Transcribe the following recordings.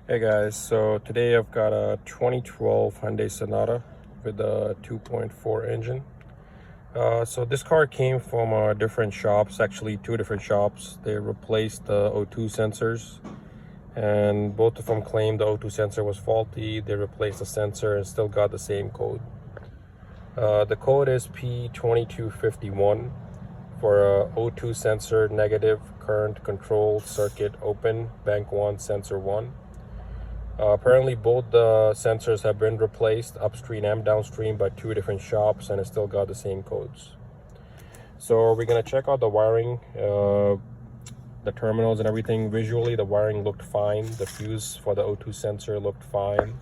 Hey guys, so today I've got a 2012 Hyundai Sonata with a 2.4 engine. So this car came from different shops, actually two different shops. They replaced the O2 sensors, and both of them claimed the O2 sensor was faulty. They replaced the sensor and still got the same code. The code is p2251 for a O2 sensor negative, current control circuit open, bank 1, sensor 1. Apparently both the sensors have been replaced upstream and downstream by two different shops, and it still got the same codes. So we're gonna check out the wiring, the terminals and everything. Visually the wiring looked fine, the fuse for the O2 sensor looked fine,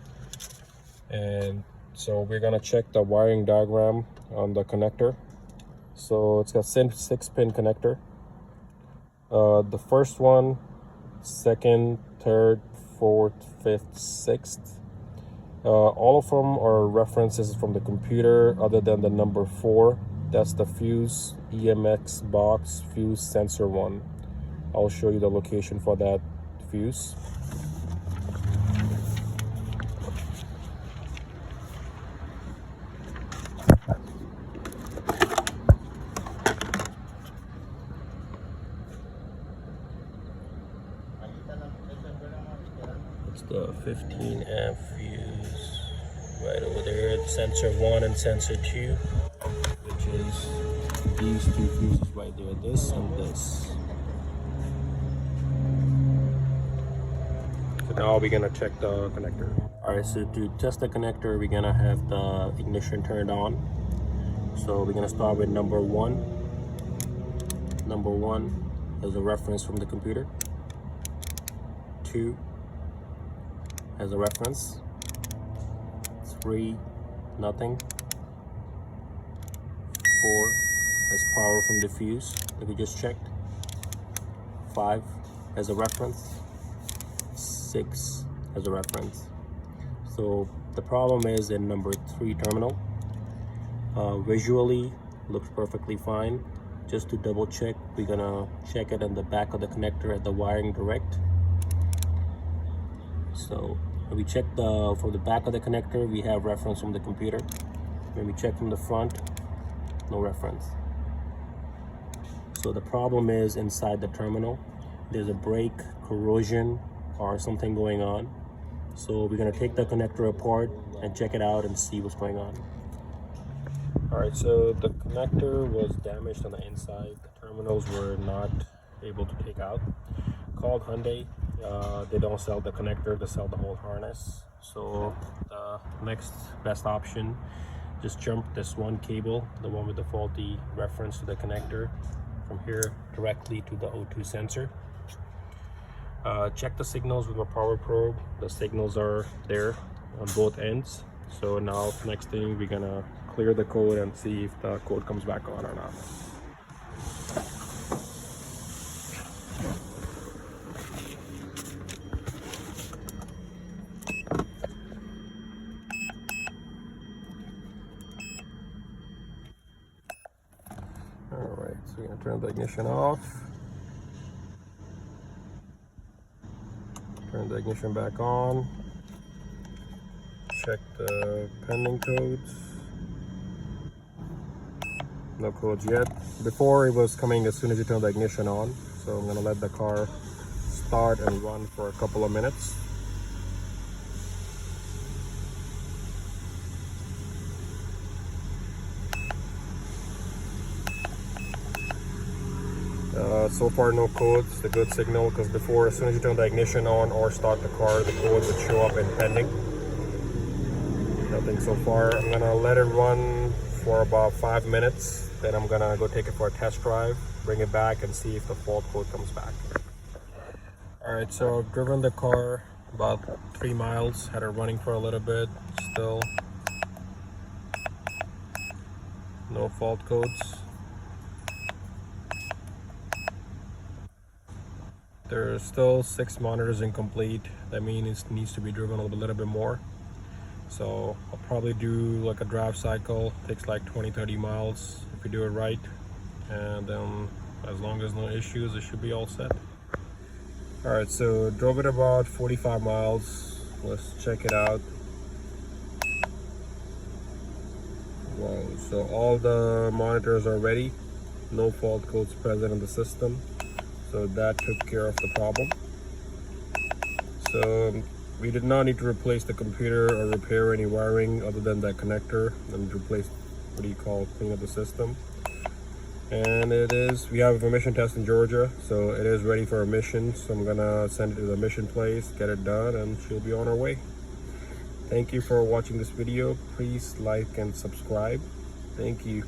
and so we're gonna check the wiring diagram on the connector. So it's got 6-pin connector. The first one, second, third, fourth, fifth, sixth, all of them are references from the computer other than the number 4. That's the fuse EMX box fuse sensor 1. I'll show you the location for that fuse. It's the 15 amp fuse right over there, sensor 1 and sensor 2, which is these two fuses right there, this and this. So now we're gonna check the connector. Alright, so to test the connector, we're gonna have the ignition turned on. So we're gonna start with number 1. Number 1 is a reference from the computer. 2 as a reference. 3, nothing. 4 as power from the fuse that we just checked. 5 as a reference. 6 as a reference. So the problem is in number 3 terminal. Visually looks perfectly fine. Just to double check, we're gonna check it in the back of the connector at the wiring direct. So when we check from the back of the connector, we have reference from the computer. When we check from the front, no reference. So the problem is inside the terminal. There's a break, corrosion, or something going on. So we're gonna take the connector apart and check it out and see what's going on. All right, so the connector was damaged on the inside. The terminals were not able to take out. Called Hyundai. They don't sell the connector, they sell the whole harness. So the next best option, just jump this one cable, the one with the faulty reference to the connector, from here directly to the O2 sensor. Check the signals with a power probe. The signals are there on both ends. So now next thing, we're gonna clear the code and see if the code comes back on or not. Alright, so we're gonna turn the ignition off. Turn the ignition back on. Check the pending codes. No codes yet. Before it was coming as soon as you turn the ignition on. So I'm gonna let the car start and run for a couple of minutes. So far no codes, the good signal, because before, as soon as you turn the ignition on or start the car, the code would show up in pending. Nothing so far. I'm gonna let it run for about 5 minutes, then I'm gonna go take it for a test drive, bring it back and see if the fault code comes back. Alright, so I've driven the car about 3 miles, had it running for a little bit, still no fault codes. There's still 6 monitors incomplete. That means it needs to be driven a little bit more. So I'll probably do like a drive cycle, takes like 20-30 miles if you do it right, and then as long as no issues, it should be all set. All right, so drove it about 45 miles. Let's check it out. Wow, so all the monitors are ready. No fault codes present in the system. So that took care of the problem. So we did not need to replace the computer or repair any wiring other than that connector, and replace, what do you call, clean up the system. And we have a mission test in Georgia, so it is ready for a mission. So I'm gonna send it to the mission place, get it done, and she'll be on her way. Thank you for watching this video. Please like and subscribe. Thank you.